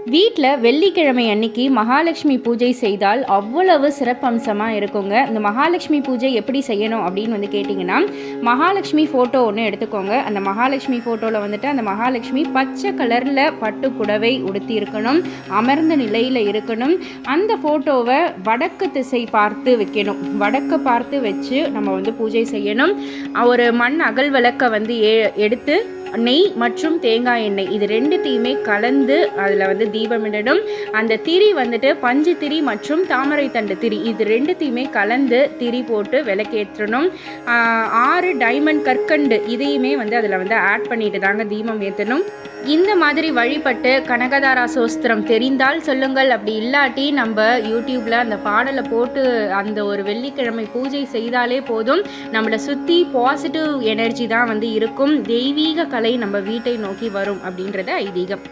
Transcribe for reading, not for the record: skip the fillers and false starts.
வீட்டில் வெள்ளிக்கிழமை அன்னைக்கு மகாலட்சுமி பூஜை செய்தால் அவ்வளவு சிறப்பம்சமாக இருக்குங்க. இந்த மகாலட்சுமி பூஜை எப்படி செய்யணும் அப்படின்னு கேட்டிங்கன்னா, மகாலட்சுமி ஃபோட்டோ ஒன்று எடுத்துக்கோங்க. அந்த மகாலட்சுமி ஃபோட்டோவில் அந்த மகாலட்சுமி பச்சை கலரில் பட்டு புடவை உடுத்தி இருக்கணும், அமர்ந்த நிலையில் இருக்கணும். அந்த ஃபோட்டோவை வடக்கு திசை பார்த்து வைக்கணும். வடக்கு பார்த்து வச்சு நம்ம பூஜை செய்யணும். ஒரு மண் அகல் விளக்கை எடுத்து நெய் மற்றும் தேங்காய் எண்ணெய் இது ரெண்டுத்தையுமே கலந்து அதில் தீபமிடணும். அந்த திரி பஞ்சு திரி மற்றும் தாமரை தண்டு திரி இது ரெண்டுத்தையுமே கலந்து திரி போட்டு விளக்கேற்றணும். 6 டைமண்ட் கற்கண்டு இதையுமே அதில் ஆட் பண்ணிட்டு தாங்க தீபம் ஏற்றணும். இந்த மாதிரி வழிபட்டு கனகதாரா சோஸ்திரம் தெரிந்தால் சொல்லுங்கள். அப்படி இல்லாட்டி நம்ம யூடியூப்பில் அந்த பாடலை போட்டு அந்த ஒரு வெள்ளிக்கிழமை பூஜை செய்தாலே போதும். நம்மளை சுற்றி பாசிட்டிவ் எனர்ஜி தான் இருக்கும். தெய்வீக கலை நம்ம வீட்டை நோக்கி வரும் அப்படின்றது ஐதீகம்.